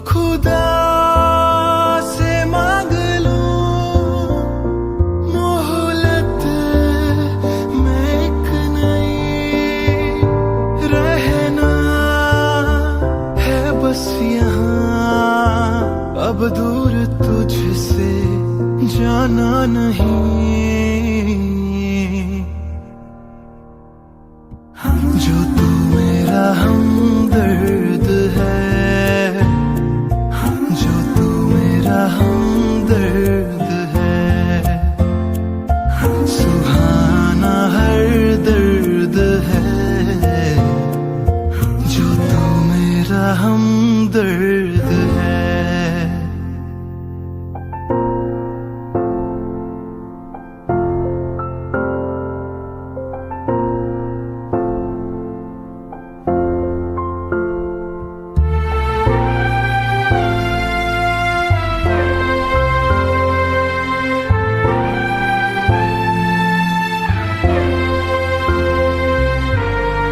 खुदा से मांग लूं मोहलत में एक नई, रहना है बस यहाँ अब दूर तुझसे जाना नहीं। जो तू मेरा हमदर्द है, जो तू मेरा हमदर्द है, सुहाना हर दर्द है, जो तू मेरा हमदर्द है।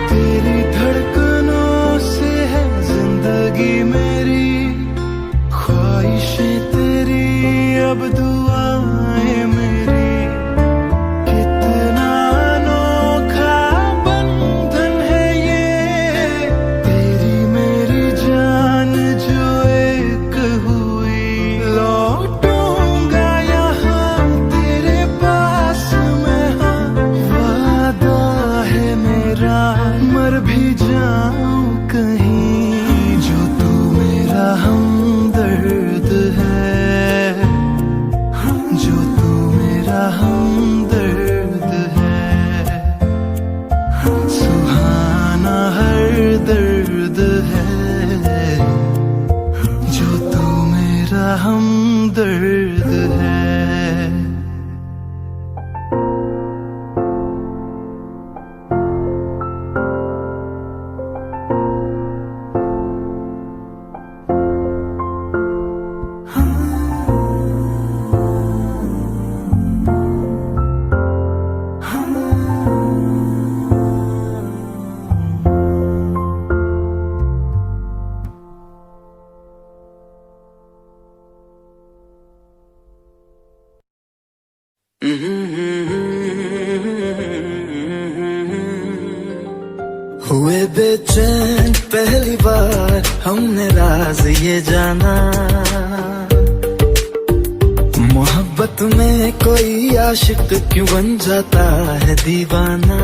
तेरी धड़कनों से है जिंदगी मेरी, ख्वाहिशें तेरी अब दुआएं मेरी। कितना अनोखा बंधन है ये, तेरी मेरी जान जो एक हुई। लौटूंगा यहाँ तेरे पास मैं, हाँ वादा है मेरा, मर भी जाऊं कहीं। जो तू मेरा हमदर्द है, जो तू मेरा हमदर्द है, सुहाना हर दर्द है, जो तू मेरा हमदर्द है। हुए बेचैन पहली बार हमने राज ये जाना, मोहब्बत में कोई आशिक क्यों बन जाता है दीवाना।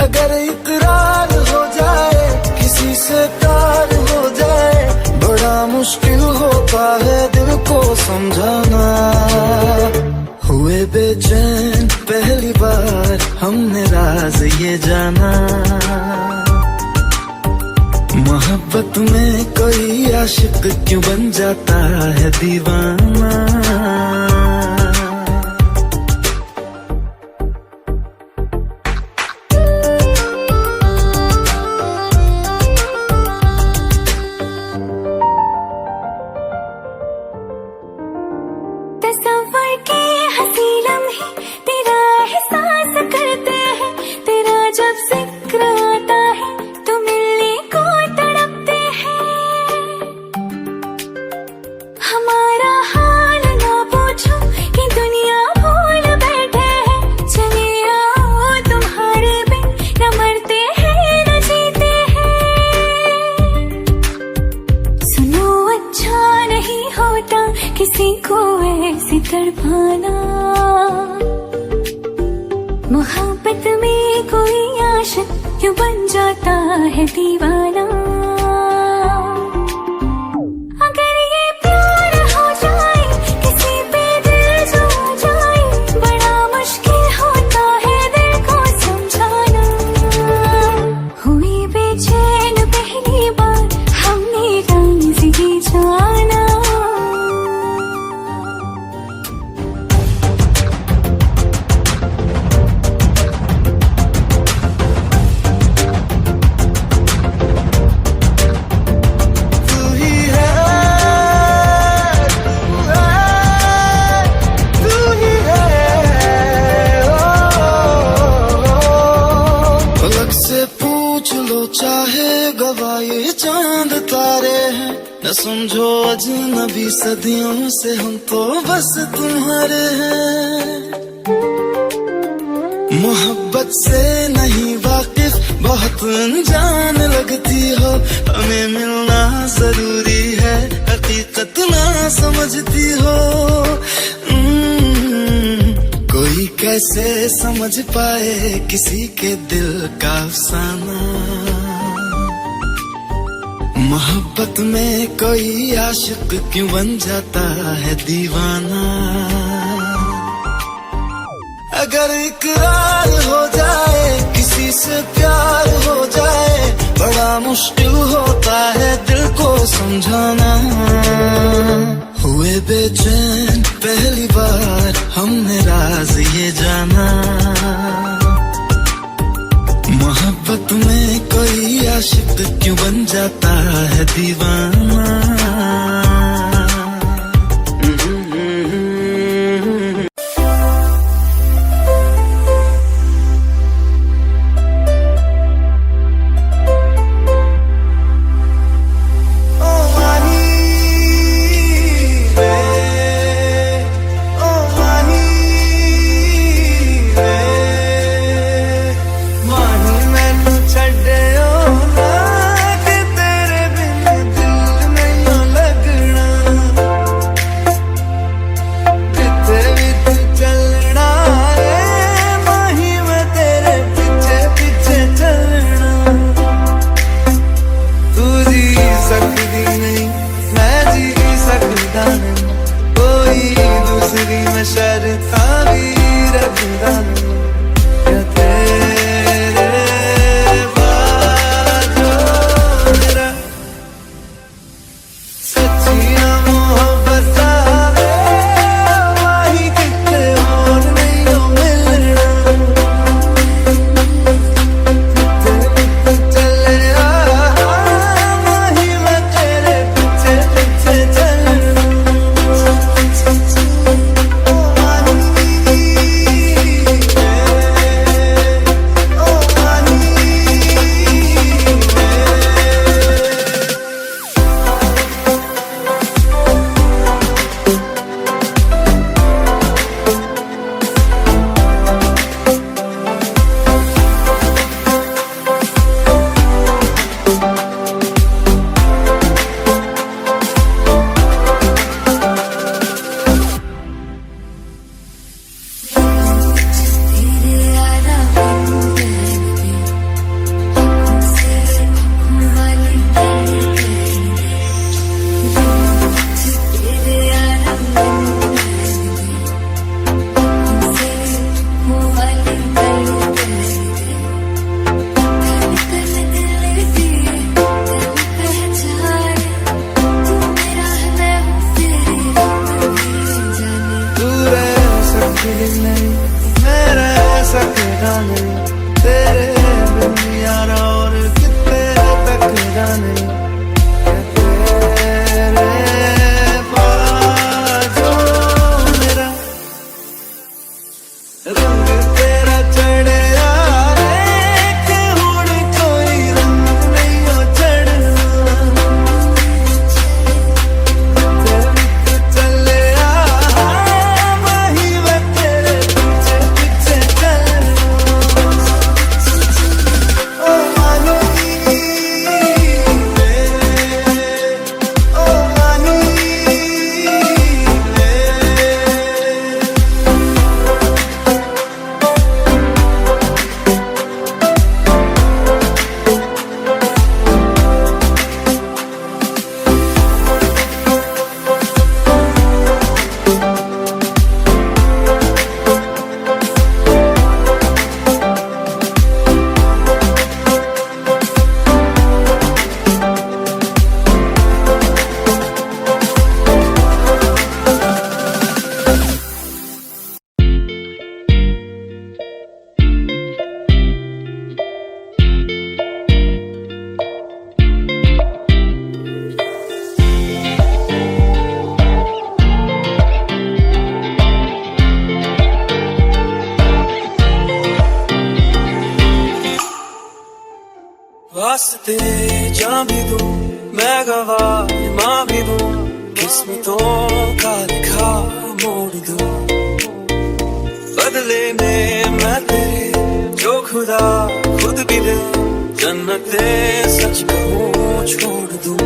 अगर इकरार हो जाए किसी से प्यार हो जाए, बड़ा मुश्किल होता है दिल को समझाना। हुए बेचैन पहली बार हमने राज ये जाना, मोहब्बत में कोई आशिक क्यों बन जाता है दीवाना। तस्वर के हंसी लम्हे तेरा एहसास करते हैं, तेरा जब जिक्र आता है तो मिलने को तड़पते हैं। हमारा हाल ना पूछो कि दुनिया भूल बैठे हैं, चले आओ तुम्हारे बिन न मरते हैं न जीते हैं। सुनो अच्छा नहीं होता किसी को ऐसे तड़पाना, मोहब्बत में कोई आशिक क्यों बन जाता है दीवाना। अगर ये प्यार हो जाए किसी पे दिल जो आ जाए, बड़ा मुश्किल होता है दिल को समझाना। हुई बेचैन पहली बार हमने राज ये जाना। चांद तारे हैं, न समझो अजनबी सदियों से हम तो बस तुम्हारे हैं। मोहब्बत से नहीं वाकिफ, बहुत अनजान लगती हो, हमें मिलना जरूरी है, हकीकत ना समझती हो। कोई कैसे समझ पाए किसी के दिल का अफसाना, मोहब्बत में कोई आशिक क्यों बन जाता है दीवाना। अगर इकरार हो जाए, किसी से प्यार हो जाए, बड़ा मुश्किल होता है दिल को समझाना। हुए बेचैन पहली बार हमने राज ये जाना, मोहब्बत में कोई आशिक क्यों बन जाता है दीवाना। वास्ते जा भी दूं गवाह माँ भी दूं, किस्मतों का लिखा मोड़ दूं, बदले में मैं तेरे जो खुदा खुद भी दे, जन्नते सच कहूँ छोड़ दूं।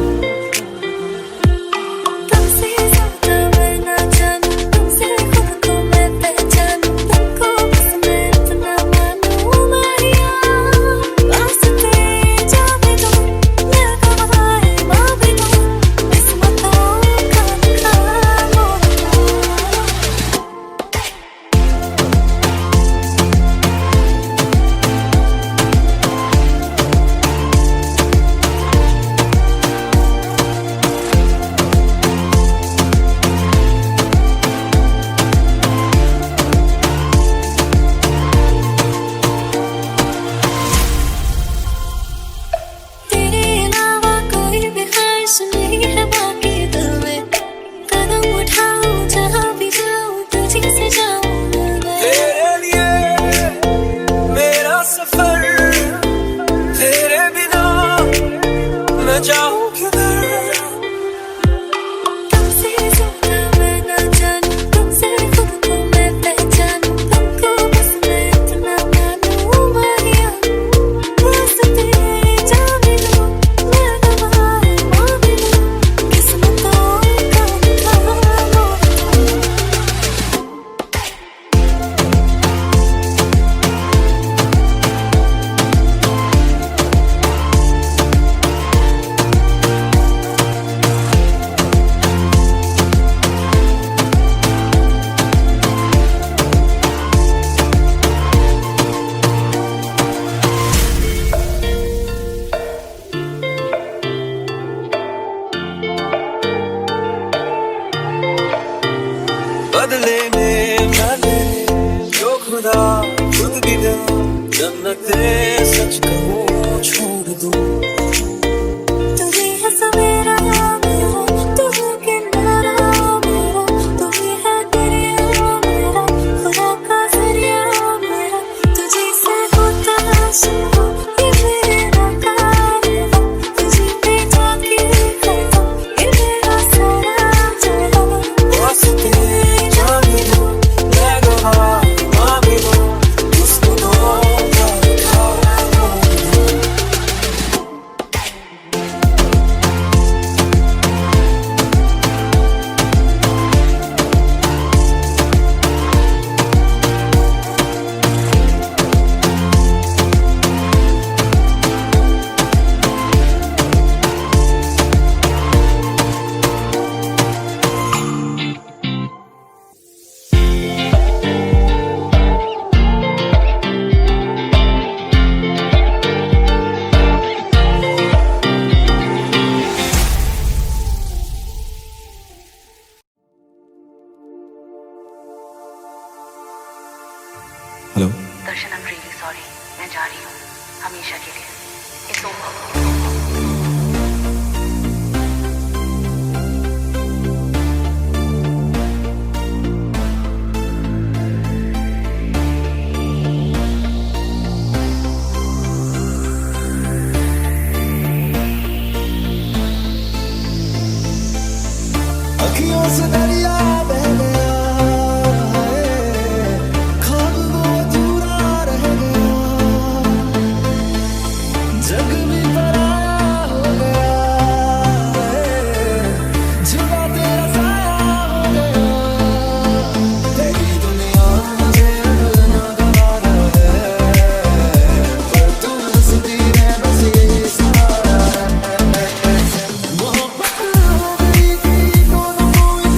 तुमसे ज्यादा मैं ना जानूं, तुमसे खुद को मैं पहचानूं, तुमको बस मैं इतना मानूं मारिया, वास्ते जाने दो, मैं गवाह माँ भी दूं, किस्मतों का लिखा मोड़ दूं। तेरे अलावा कोई भी ख्वाहिश नहीं है बाकी दिल में, कदम उठाऊं जहाँ भी जाऊं तुझी से जाऊं मैं। तेरे लिए मेरा सफर, तेरे बिना मैं जाऊं किधर। तुमसे ज्यादा मैं ना जानूं, तुमसे खुद को मैं पहचानूं, तुमको बस मैं इतना मानूं मारिया, वास्ते जाने दो, मैं गवाह माँ भी दूं, किस्मतों का लिखा मोड़ दूं। बदले में मैं तेरे जो खुदा खुद भी दे, जन्नते सच कहूँ छोड़ दूं। तू ही है सवेरा मेरा, तू है किनारा मेरा, तू ही है दरिया मेरा, खुदा का जरिया मेरा, तुझी से होता शुरू ये मेरा कारवां, तुझी पे जाके खत्म ये मेरा सारा जहां। वास्ते जाने दो, मैं गवाह माँ भी दूं, किस्मतों का लिखा मोड़ दूं। Hello Darshan, I am really sorry, मैं जा रही हूँ हमेशा के लिए। It's over. अखियों से दरिया बह गया है, ख्वाब वो अधूरा रह गया, जग भी पराया हो गया है, जुदा तेरा साया हो गया, तेरी दुनिया मुझे भूलना गवारा है, पर तू हंसती है बस यही सहारा है। मोहब्बत हो गई थी दोनों को इस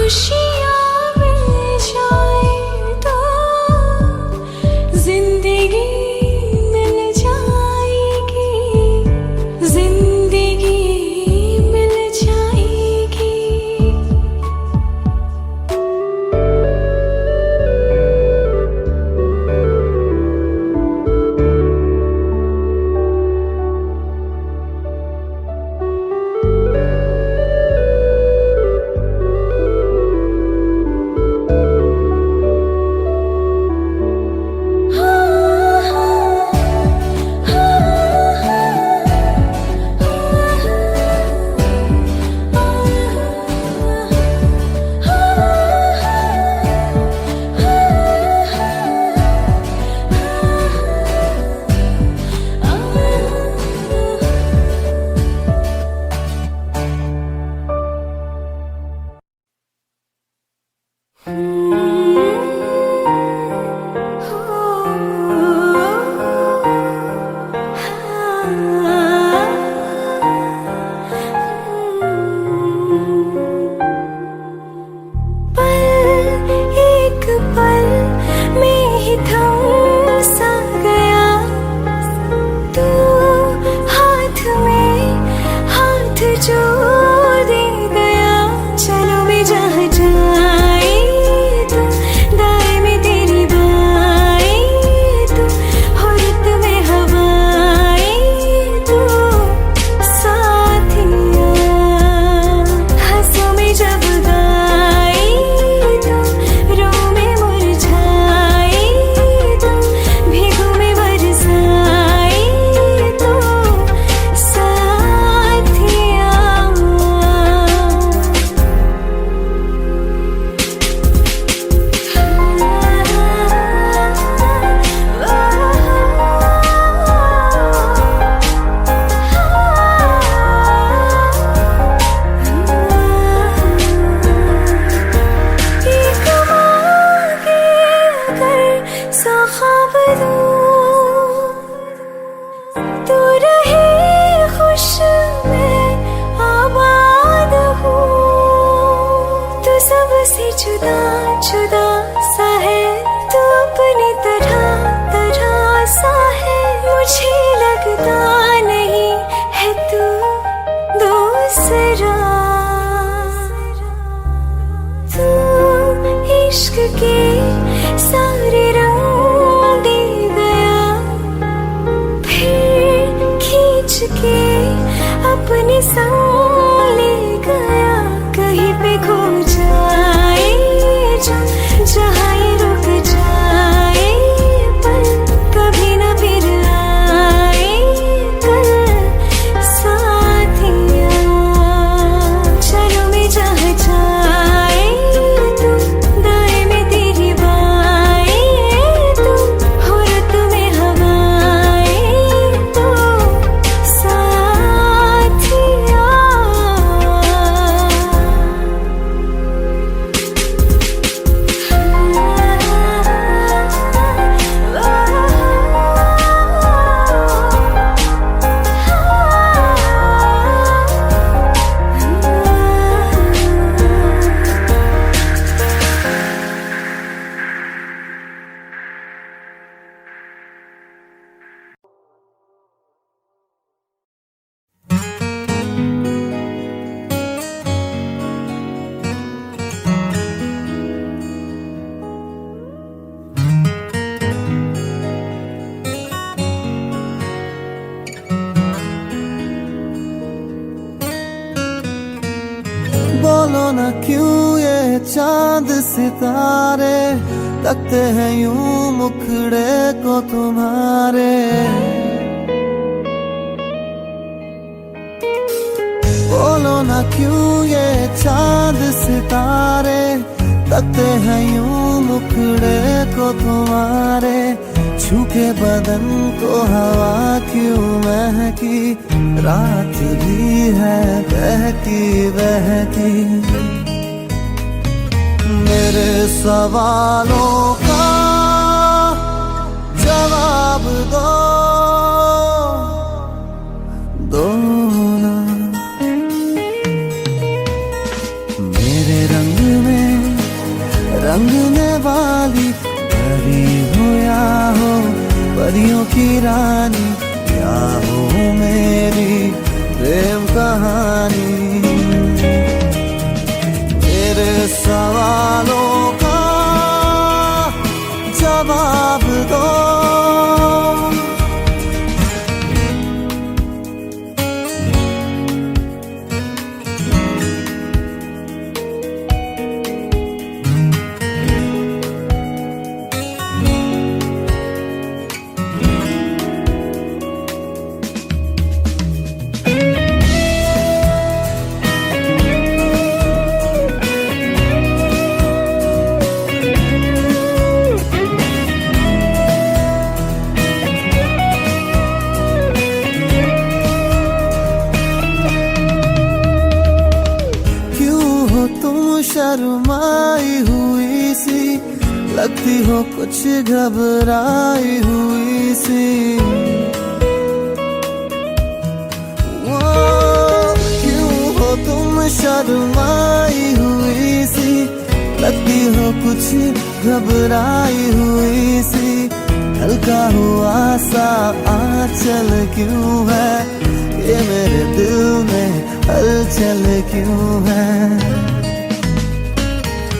खुशियाँ मिल जाए तो जिंदगी मिल जाएगी, जिंदगी मिल जाएगी। एक पल में ही थम सा गया तू, हाथ में हाथ जो दे गया। चलो मैं जहाँ जाए तू, दाएं में तेरी बाएं तू, औरत में हवाएं तू, साथिया हंसों में जब गाए तू, रो में मुरझाए तू, भीगों में बरसाए तू, साथिया। तू रहे खुश मैं आबाद हूँ, तू सबसे जुदा जुदा सा है, तू अपनी तरह तरह सा है। मुझे लगता नहीं है तू दूसरा, तू इश्क के सारे रंग दे गया, फिर खींच के अपने संग ले गया। कहीं पे खो जाए जो, जहाँ ये रुक जाए पर कभी न फिर आए कल, साथिया। चलो मैं जहाँ जाए तू, दाएं में तेरी बाएं तू, औरत में हवाएं तू, साथिया। बोलो ना क्यों ये चांद सितारे तकते हैं यूं मुखड़े को तुम्हारे। बोलो ना क्यों ये चांद सितारे तकते हैं यूं मुखड़े को तुम्हारे। छूके बदन को हवा क्यों महकी, रात भी है बहकी बहकी। मेरे सवालों का जवाब दो ना। मेरे रंग में रंगने वाली परी हो या हो परियों की रानी, या हो मेरी प्रेम कहानी। मेरे सवालों का जवाब दो, शर्माई हुई सी लगती हो, कुछ घबराई हुई सी। वो क्यों हो तुम शर्माई हुई सी लगती हो, कुछ घबराई हुई सी। हल्का हुआ सा आंचल क्यों है, ये मेरे दिल में हलचल क्यों है।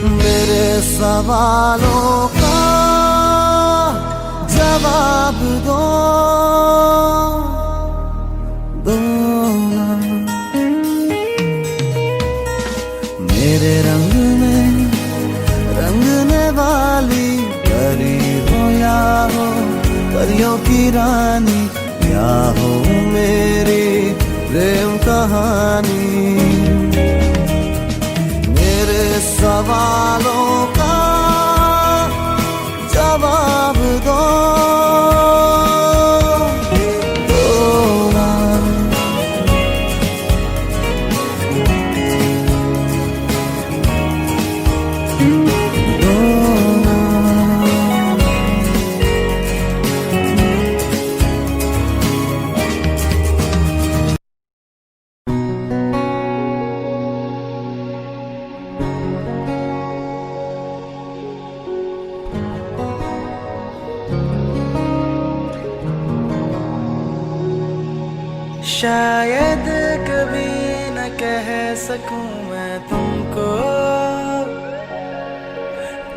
मेरे सवालों का जवाब दो, दो ना। मेरे रंग में रंगने वाली परी हो या हो परियों की रानी, या हो मेरी प्रेम कहानी। सवालों का जवाब दो, दो ना। दो ना। शायद कभी न कह सकूं मैं तुमको,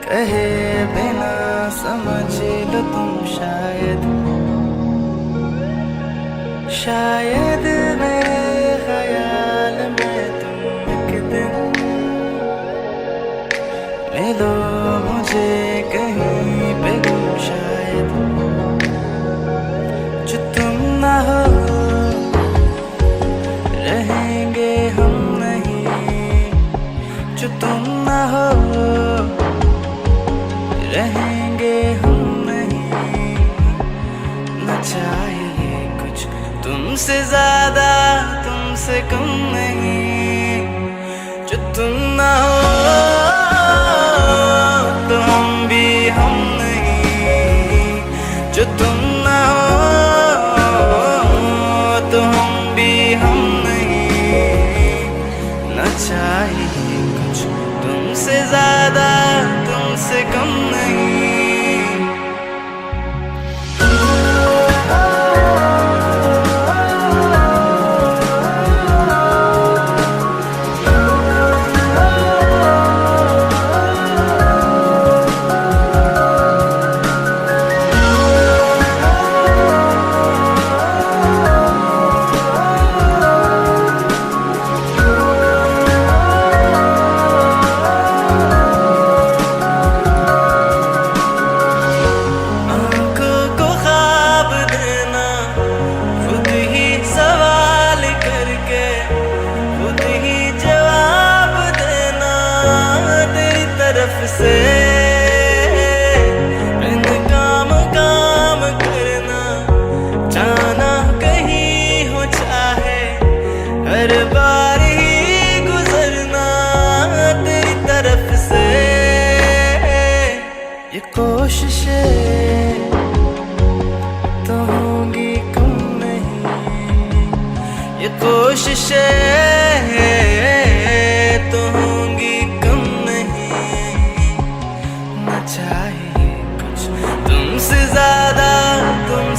कहे बिना समझ लो तुम शायद। शायद मेरे ख्याल में तुम एक दिन मिलो मुझे कहीं पे गुम, शायद जो तुम ना हो रहेंगे हम नहीं, जो तुम ना हो रहेंगे हम नहीं। न चाहिए कुछ तुमसे ज्यादा तुमसे कम नहीं, जो तुम ना हो तो हम भी हम नहीं, जो तुम ना हो तो हम भी हम नहीं। न चाहिए कुछ तुमसे ज्यादा तुमसे कम नहीं। से काम काम करना, जाना कहीं हो चाहे हर बार ही गुजरना तेरी तरफ से। ये कोशिशें तो होंगी कम नहीं, ये कोशिशें तो होंगी कम नहीं।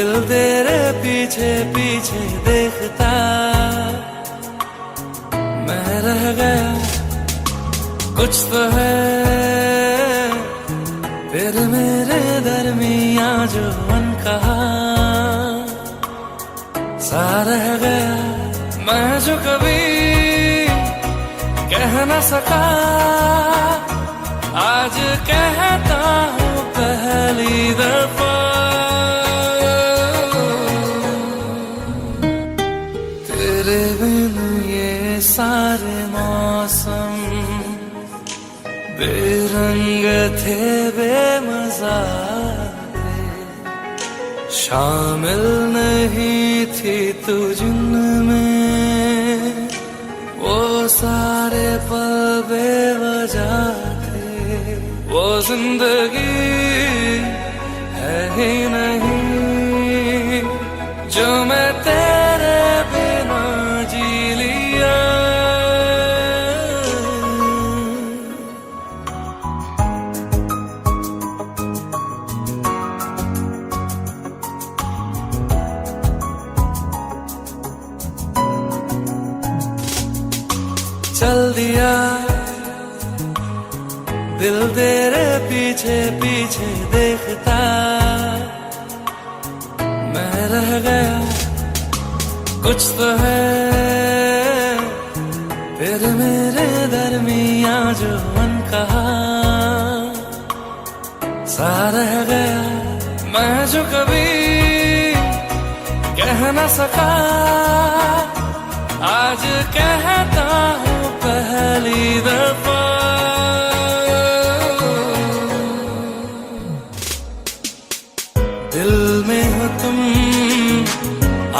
दिल तेरे पीछे पीछे देखता मैं रह गया, कुछ तो है तेरे मेरे दरमियां जो अनकहा सा रह गया। मैं जो कभी कह न सका आज कहता हूँ पहली दफा। तेरे बिन ये सारे मौसम बेरंग थे, बेमजा थे, शामिल नहीं थी तू जिनमें वो सारे पल बेवजह थे। वो जिंदगी है ही नहीं जो मैं तेरे बिना जी लिया। चल दिया दिल तेरे पीछे पीछे देखता मैं रह गया, कुछ तो है तेरे मेरे दरमियां जो अनकहा सा रह गया। मैं जो कभी कह न सका आज कहता हूँ पहली दफा। दिल में हो तुम,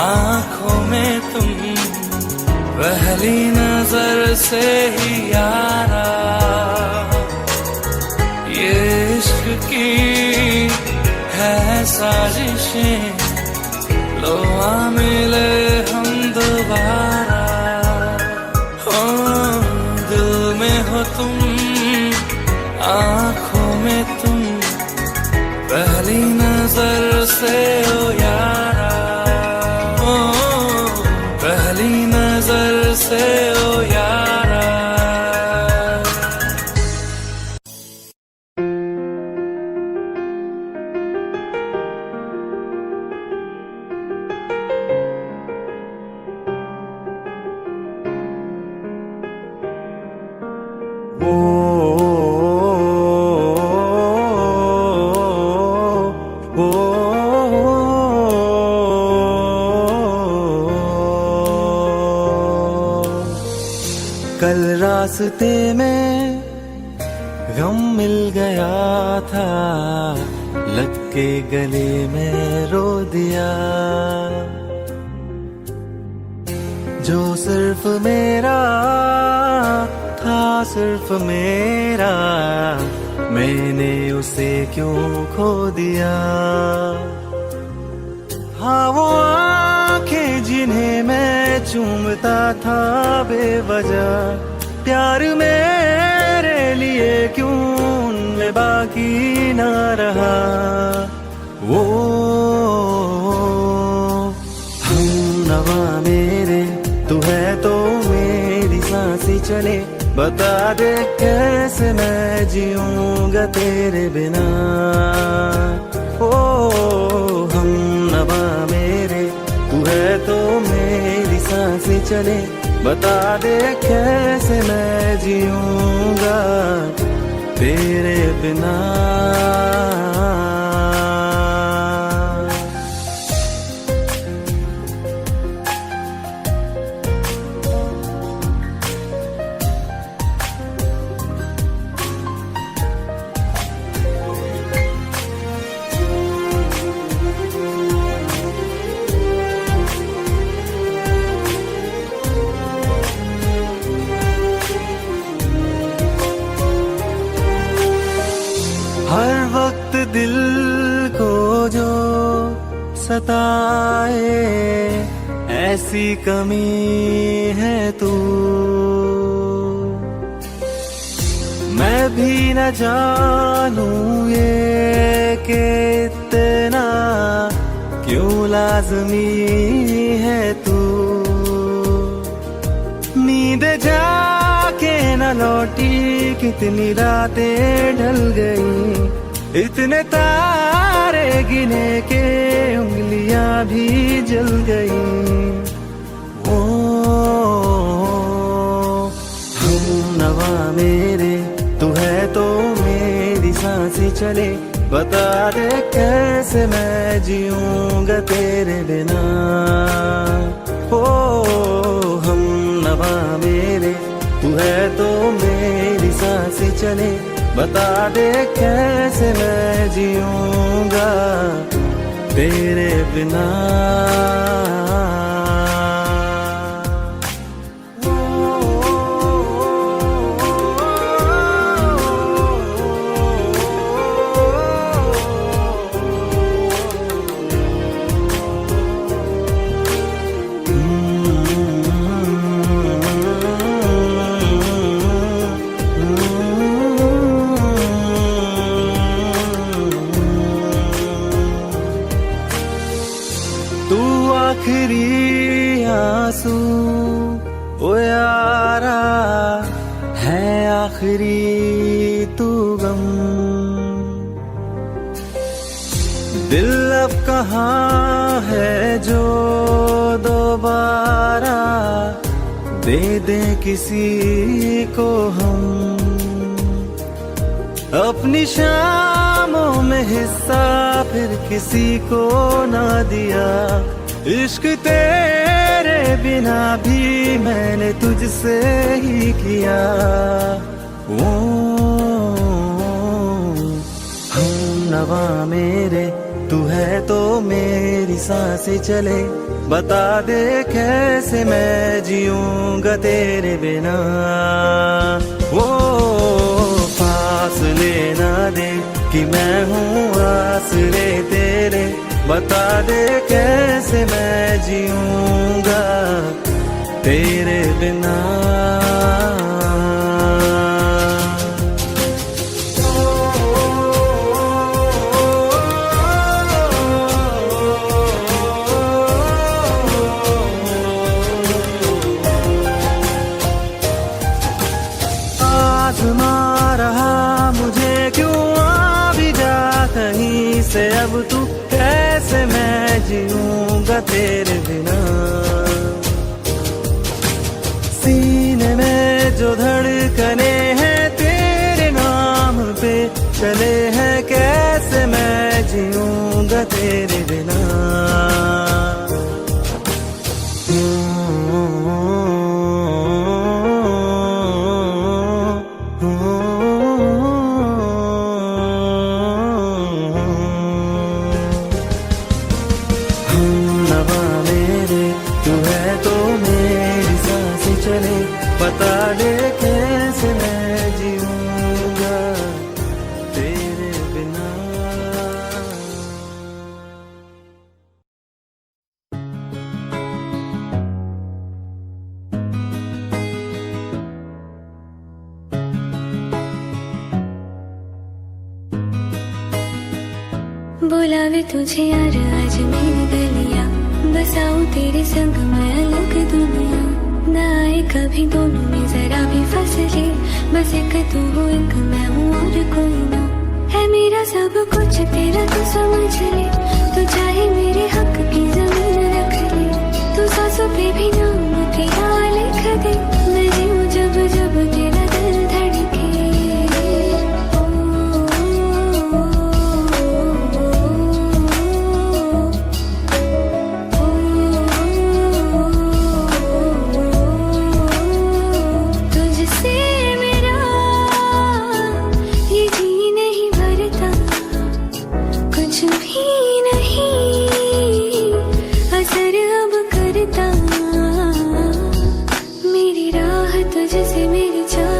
आंखों में तुम, पहली नजर से ही यारा ये इश्क की है साजिशें, लो आ मिले हम दोबारा। दिल में हो तुम, आंखों में तुम, पहली नजर से ओ यारा, ओ पहली नजर से ओ यारा। कल रास्ते में गम मिल गया था, लग के गले में रो दिया। जो सिर्फ मेरा था, सिर्फ मेरा, मैंने उसे क्यों खो दिया। हाँ वो आंखें जिन्हें मैं चूमता था बेवजह, प्यार मेरे लिए क्यों उनमें बाकी ना रहा। वो हम नवा मेरे, तू है तो मेरी सांसें चले, बता दे कैसे मैं जीऊंगा तेरे बिना। ओ हम नवा मेरे, तू है तो मेरी सांसें चले, बता दे कैसे मैं जीऊंगा तेरे बिना। हर वक्त दिल को जो सताए, ऐसी कमी है तू। मैं भी न जानूं ये कि इतना क्यों लाज़मी है तू। नींद जाके न लौटी, कितनी रातें ढल गई, इतने तारे गिने के उंगलियां भी जल गई। ओ हम नवा मेरे, तू है तो मेरी सांसें चले, बता दे कैसे मैं जीऊंगा तेरे बिना। ओ हम नवा मेरे, तू है तो मेरी सांसें चले, बता दे कैसे मैं जीऊंगा तेरे बिना। आखिरी आंसू ओ यारा है, आखिरी तू गम। दिल अब कहाँ है जो दोबारा दे दे किसी को हम। अपनी शामों में हिस्सा फिर किसी को ना दिया, इश्क तेरे बिना भी मैंने तुझसे ही किया। ओ हम नवा मेरे, तू है तो मेरी सांसें चले, बता दे कैसे मैं जीऊंगा तेरे बिना। वो फासले ना दे कि मैं हूँ आसरे तेरे, बता दे कैसे मैं जीऊंगा तेरे बिना। आज़मा रहा मुझे क्यों आ भी जा कहीं से, अब तू कैसे मैं जीऊंगा तेरे बिना। सीने में जो धड़कने हैं तेरे नाम पे चले हैं, कैसे मैं जीऊंगा तेरे बिना। बता दे कैसे मैं जीऊंगा तेरे बिना। बुलावे तुझे यार आज मेरी गलियां, बसाऊं तेरे संग मैं अलग दुनिया। ना आए कभी दोनों में जरा भी फसले, बस एक तू हो एक मैं हूँ और कोई ना। है मेरा सब कुछ तेरा तू समझ ले, तू चाहे मेरे हक की जमीन रख ले। तू सांसों पे भी नाम तेरा लिख दे, मैं जीऊं जब जब तेरा दिल धड़के। मेरी राह तुझसे मेरी चाह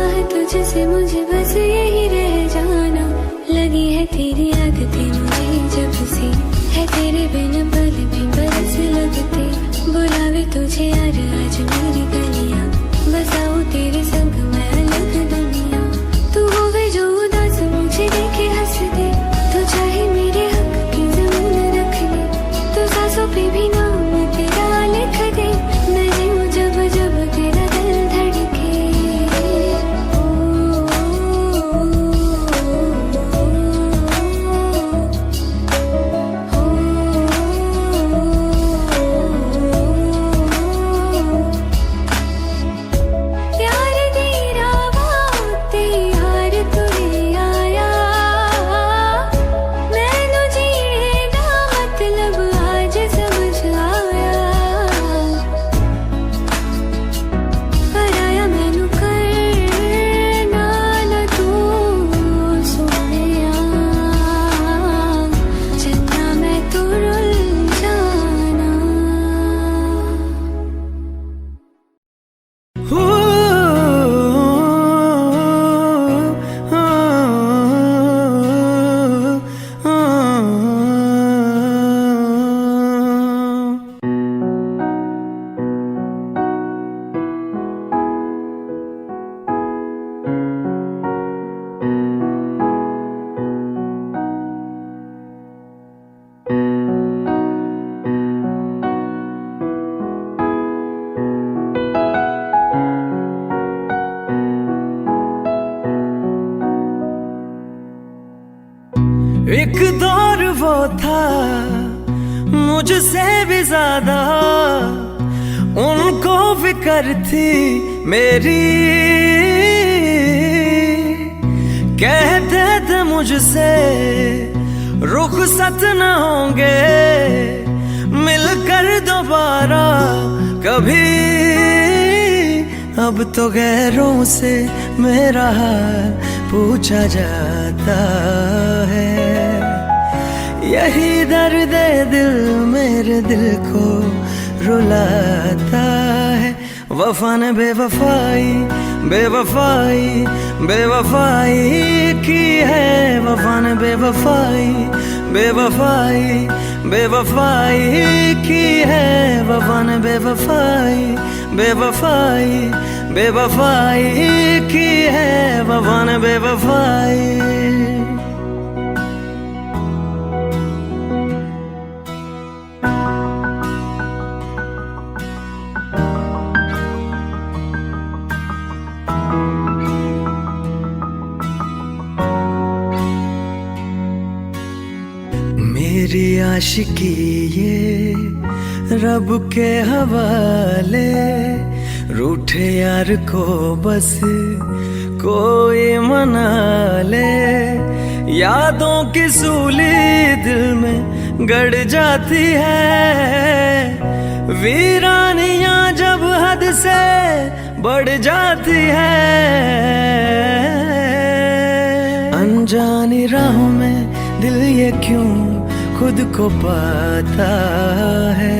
एक दौर वो था मुझसे भी ज्यादा उनको फिक्र थी मेरी, कहते थे मुझसे रुखसत न होंगे मिलकर दोबारा कभी। अब तो गैरों से मेरा हाल पूछा जाता है, यही दर्द दिल मेरे दिल को रुलाता है। वफा ने बेवफाई बेवफाई बेवफाई की है, वफा ने बेवफाई बेवफाई बेवफाई की है, वफा ने बेवफाई बेवफाई बेवफाई की है, वफा ने बेवफाई। मेरी आशिकी ये रब के हवाले, रूठे यार को बस कोई मना ले। यादों की सूली दिल में गड़ जाती है, वीरानियां जब हद से बढ़ जाती है। अनजानी राहों में दिल ये क्यों खुद को पाता है,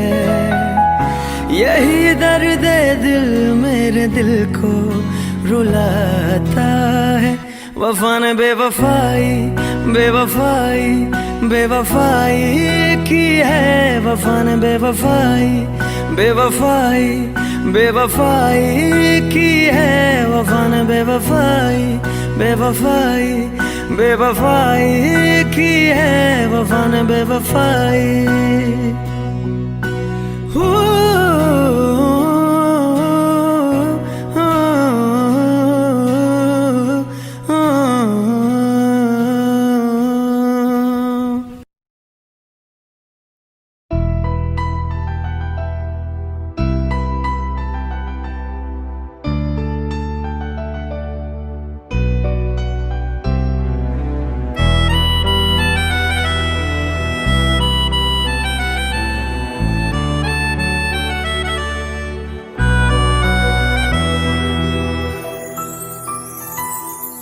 यही दर्द दिल मेरे दिल को रुलाता है। वफा ने बेवफाई बेवफाई बेवफाई की है, वफा ने बेवफाई बेवफाई बेवफाई की है, वफा ने बेवफाई बेवफाई बेवफाई की है, वफा ने बेवफाई।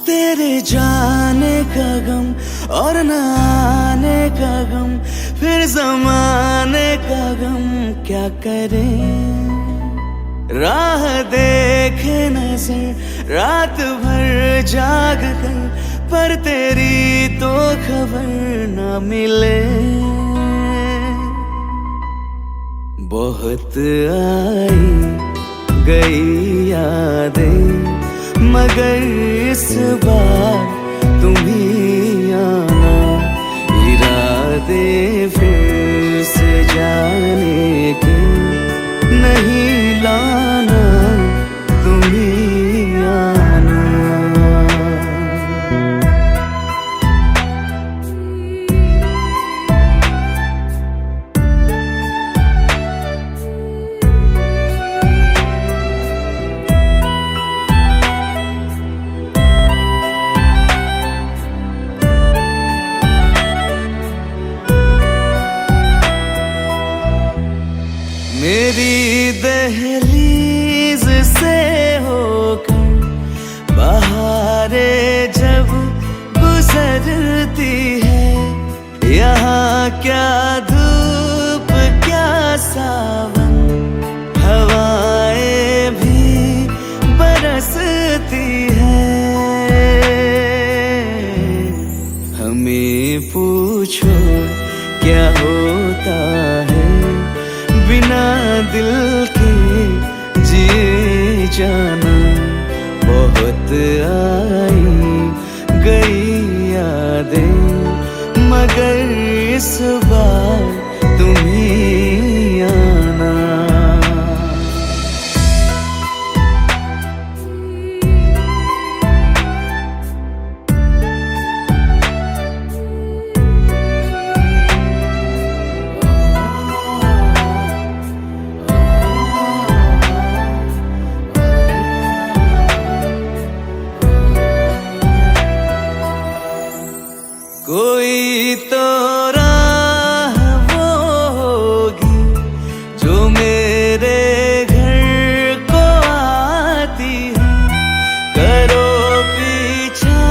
तेरे जाने का गम और न आने का गम, फिर जमाने का गम क्या करें। राह देखे नजर रात भर जाग कर, पर तेरी तो खबर न मिले। बहुत आई गई यादें, मगर इस बार तुम ही आना। इरादे फिर से जाने के नहीं लाना, तुम ही आना। मेरी दहलीज से होकर बहारें जब गुजरती है, यहाँ क्या धूप क्या सावन, हवाएं भी बरसती है। हमें पूछो क्या होता है बिना दिल के जिए जाना। बहुत आई गई यादें, मगर इस बार तुम ही आना। कोई तो राह वो होगी जो मेरे घर को आती है। करो पीछा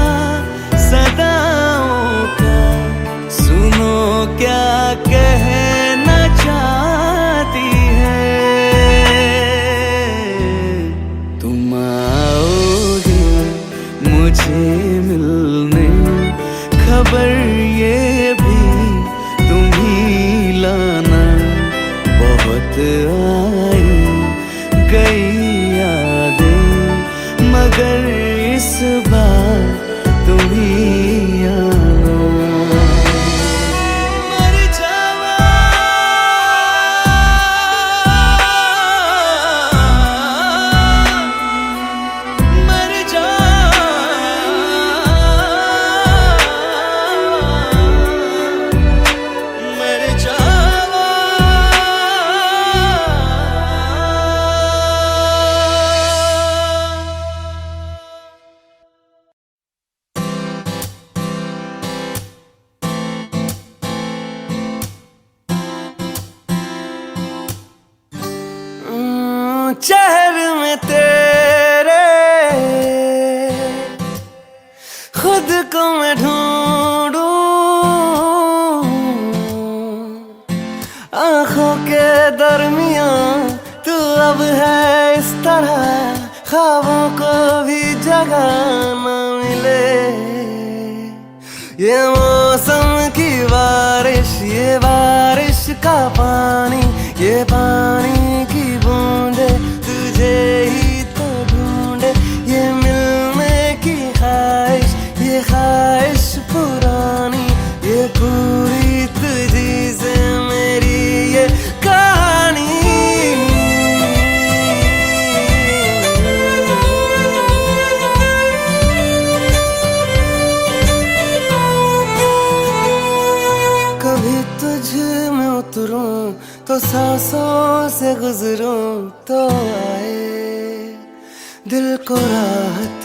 सदाओं का, सुनो क्या कहना चाहती है। तुम आओगे मुझे मिलने, खबर ये भी तुम ही लाना। बहुत आई गई यादें, मगर इस बार तुम ही आना। मर जावा, मर जावा, मर जावा। चेहरे में तेरे खुद को मैं ढूंढूं, आंखों के दरमियान तू अब है इस तरह, ख्वाबों को भी जगह न मिले। ये मौसम की बारिश, ये बारिश का पानी, ये पानी की बूंदे तुझे ही तो ढूंढे। ये मिलने की ख्वाहिश, ये ख्वाहिश पुरानी, ये पूरी तुझी से मेरी ये कहानी। कभी तुझ में उतरूं तो सांसों से गुजरूं तो आए दिल को राहत।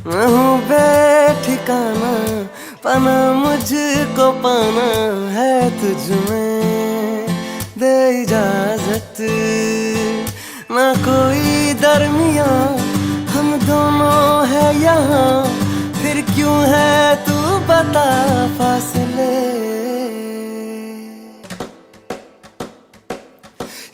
मैं हूँ बेठिकाना, पाना मुझको पाना है तुझ में, दे इजाजत। ना कोई दरमिया, हम दोनों है यहाँ, फिर क्यों है तू बता फासले।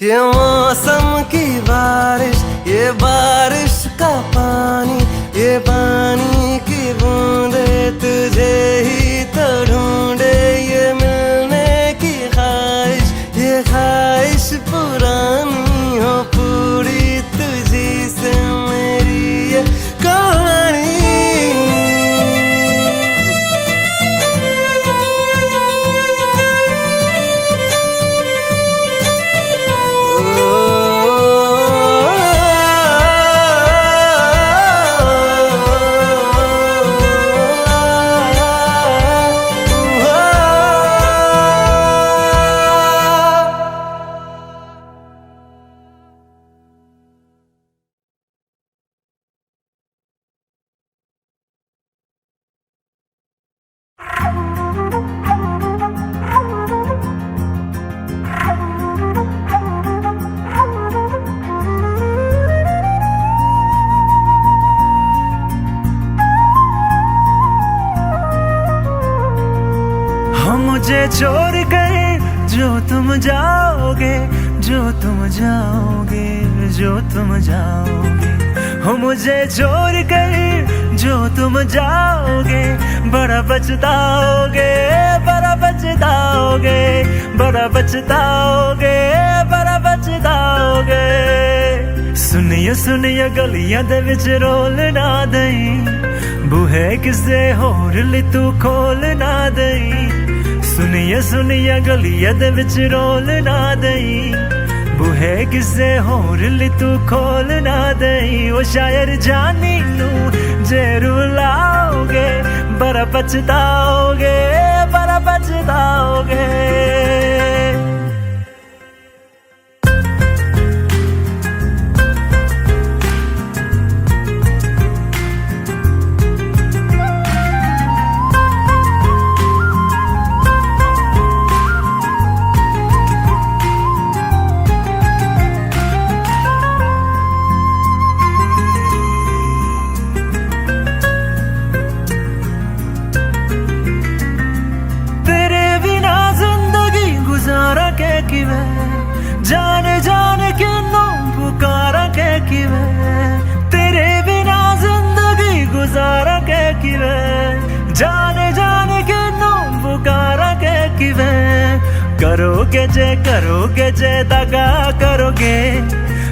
ये मौसम की बारिश, ये बारिश का पानी, ये पानी की बूंदे तुझे ही तो ढूंढे। ये मिलने की ख्वाहिश, ये ख्वाहिश पुरानी हो पूरी तुझी से मेरी ये कहानी। मुझे छोड़ कर जो तुम जाओगे, जो तुम जाओगे, जो तुम जाओगे। हो मुझे छोड़ कर जो तुम जाओगे, बड़ा पछताओगे, बड़ा पछताओगे, बड़ा पछताओगे, बड़ा पछताओगे। सुनिए सुनिए गलियां दे विच रोल ना दई, बूहे किसे होर ली तू खोल ना दई। सुनिए सुनिए गलियां दे विच रोल ना दई, बूहे किसे होर ली तू खोल ना दई। ओ शायर जानी नू जे रुलाओगे, बड़ा पछताओगे, बड़ा पछताओगे। किवे तेरे बिना जिंदगी गुजारा के किवे जाने जाने के नाम पुकारा के किवे करोगे जे दगा करोगे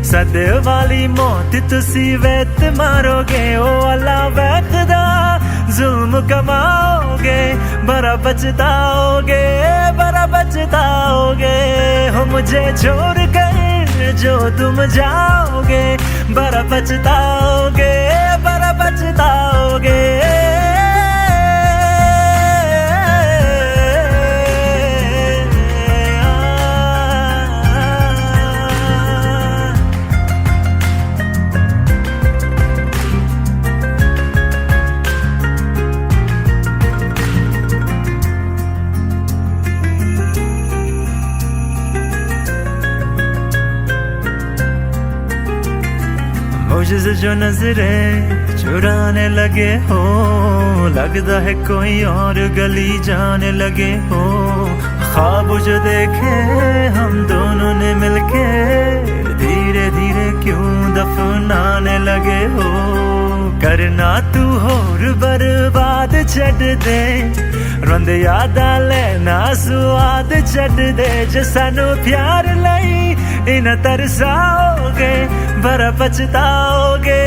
सद वाली मौत तुसी वेत मारोगे ओ अल्लाह वैखदा जुल्म कमाओगे बड़ा पछताओगे हो मुझे छोड़ कर जो तुम जाओगे बड़ा पछताओगे मुझसे जो नजरे चुराने लगे हो लगता है कोई और गली जाने लगे हो ख्वाब जो देखे हम दोनों ने मिलके धीरे धीरे क्यों दफनाने लगे हो करना तू होर बर्बाद छड़ दे रोंद यादा लेना स्वाद छड़ दे जे सानू प्यार लई इन तरसाओगे बड़ा पछताओगे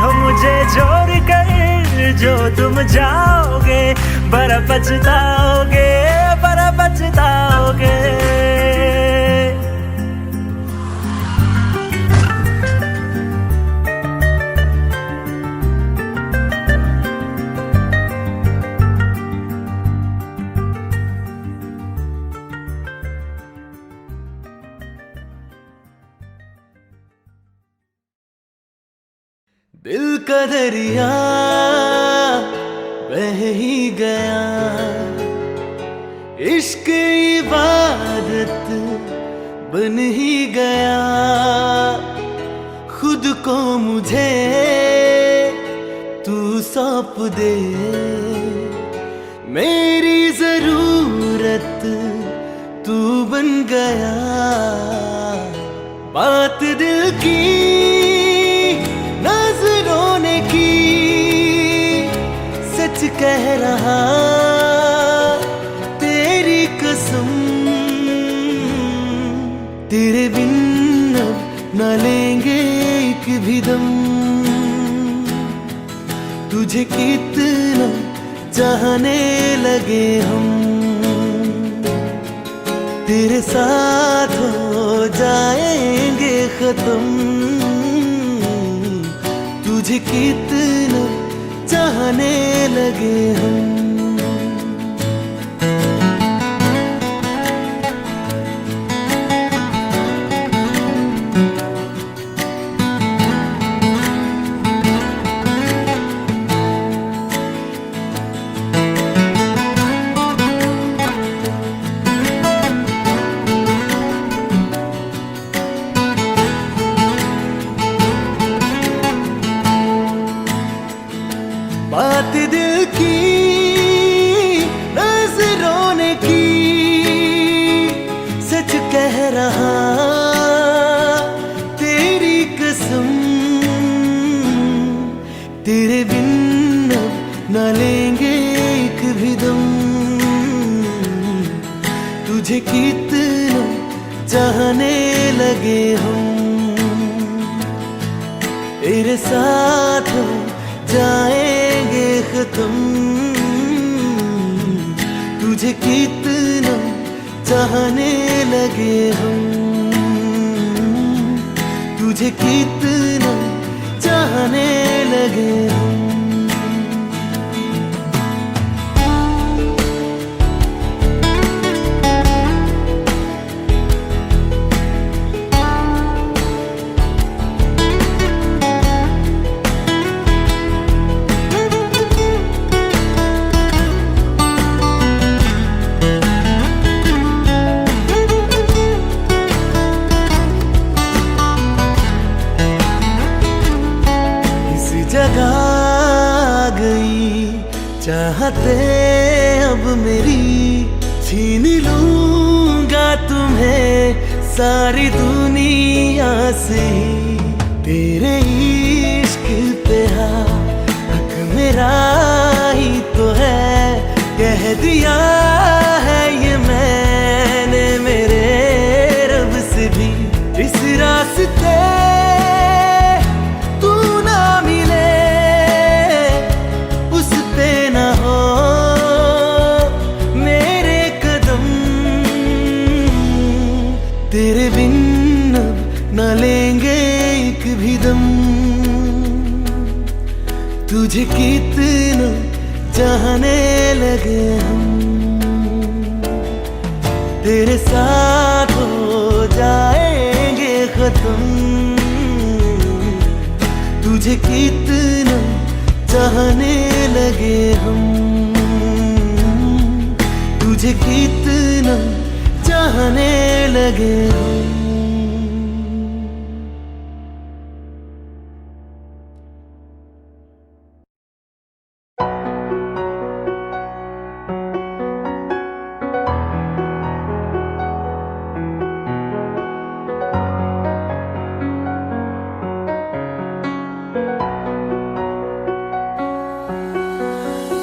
हो मुझे छोड़ कर जो तुम जाओगे बड़ा पछताओगे दिल का दरिया बह ही गया इश्क इबादत बन ही गया खुद को मुझे तू सौंप दे मेरी जरूरत तू बन गया बात दिल की नजरों ने की सच कह रहा तेरी कसम तेरे बिन न लेंगे एक भी दम तुझे कितना चाहने लगे हम तेरे साथ हो जाएंगे खत्म तुझे कितना चाहने लगे हम बात दिल की नजरों ने की सच कह रहा तेरी कसम तेरे बिन न लेंगे एक भी दम तुझे कितना चाहने लगे हम तेरे साथ जाएंगे खत्म तुझे कितना चाहने लगे हम तुझे कितना चाहने लगे हम जगह गई चाहते अब मेरी छीन लूंगा तुम्हें सारी दुनिया से तेरे इश्क पे हक मेरा ही तो है, कह दिया है ये मैंने मेरे रब से भी। इस रास्ते तू ना मिले, उस पे ना हो मेरे कदम, तेरे बिन अब न लेंगे एक भी दम। तुझे कितना चाहने लगे हम, तेरे साथ हो जाएंगे खत्म। तुझे कितना चाहने लगे हम, तुझे कितना चाहने लगे हम।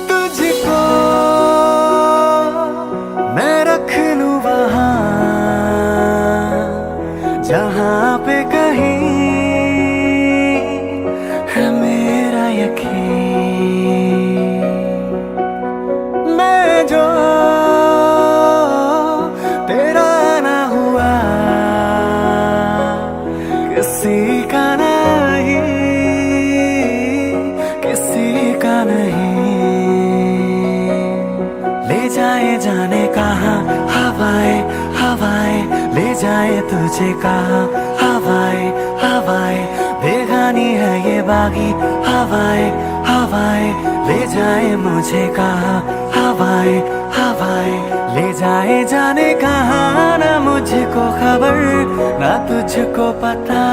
तुझको मैं रख लूं वहां जहां पे कहीं है मेरा यकीन। मैं जो तेरा ना हुआ किसी का नहीं, किसी का नहीं। ले जाए जाने कहाँ हवाएं हवाएं, ले जाए तुझे कहाँ हवाएं हवाएं। बेगानी है ये बागी हवाएं हवाएं, ले जाए मुझे कहाँ हवाएं हवाएं। ले जाए जाने कहाँ ना मुझको खबर ना तुझको पता।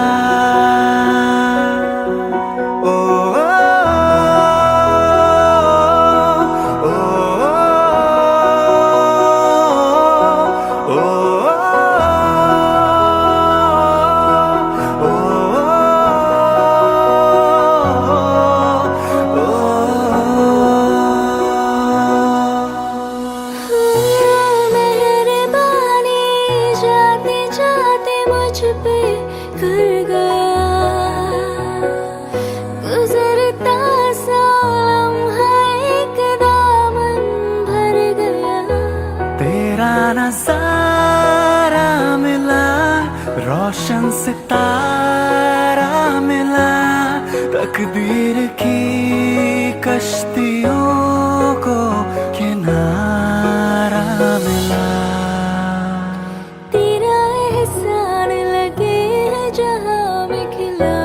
ओ मेहरबानी जाते जाते मुझ पे कर गया, गुजरता सा लम्हा एक दामन भर गया। तेरा नजारा मिला, रोशन सितारा मिला, तकदीर की कश्तियों को किनारा मिला। तेरा एहसान लगे है जहाँ में खिला,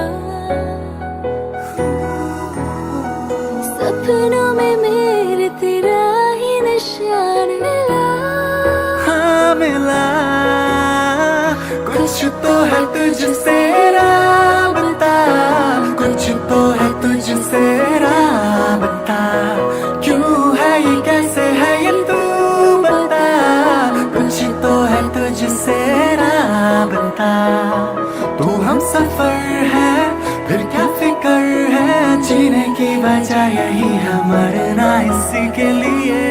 सपनों में मेरे तेरा ही निशान मिला। हाँ मिला, कुछ तो है तुझसे राबता, कुछ तो है तुझसे राबता। क्यों है ये कैसे है ये तू बता, कुछ तो है तुझसे राबता। तू हम सफर है फिर क्या फिकर है, जीने की वजह यही है मरना इसी के लिए।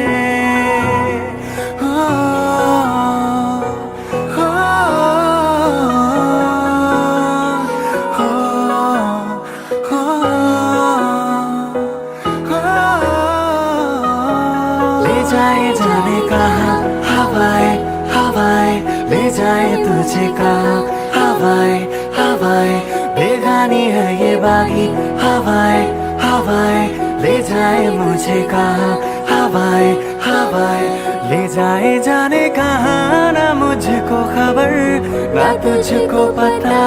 ले जाए जाने कहाँ हवाएं हवाएं, ले जाए तुझे कहाँ हवाएं हवाएं। बेगानी है ये बागी हवाएं हवाएं, ले जाए मुझे कहाँ हवाएं हवाएं। ले जाए जाने कहाँ ना मुझको खबर ना तुझको पता।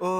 ओ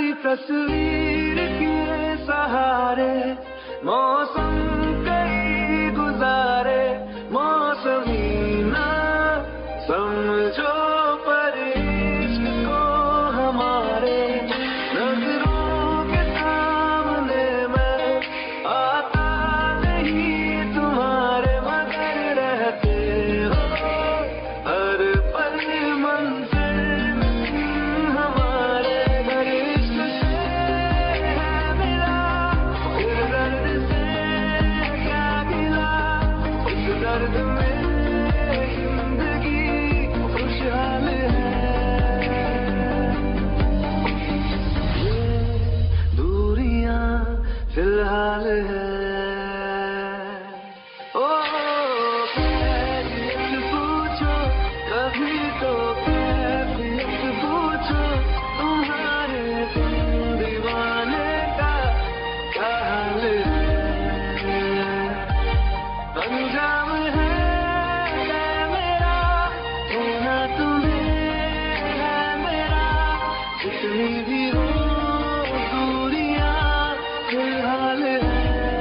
तुम्हारी तस्वीर के सहारे मौसम कई गुजारे, मौसमी ना समझो पर इश्क को हमारे, नजरों के सामने मैं आता नहीं तुम्हारे, मगर रहते हो हर पल मंजिल हमारे, हर इश्क से है मिला फिर दर्द से क्या गिला, उस दर्द में जिंदगी खुशहाल है। ये दूरियां फिलहाल है। ओ कैफियत पूछो कभी तो कैफियत पूछो, तुम्हारे दीवाने का क्या हाल है। अंजाम है मेरा होना तुम्हें है मेरा, जितनी भी हो दूरियां फिलहाल है।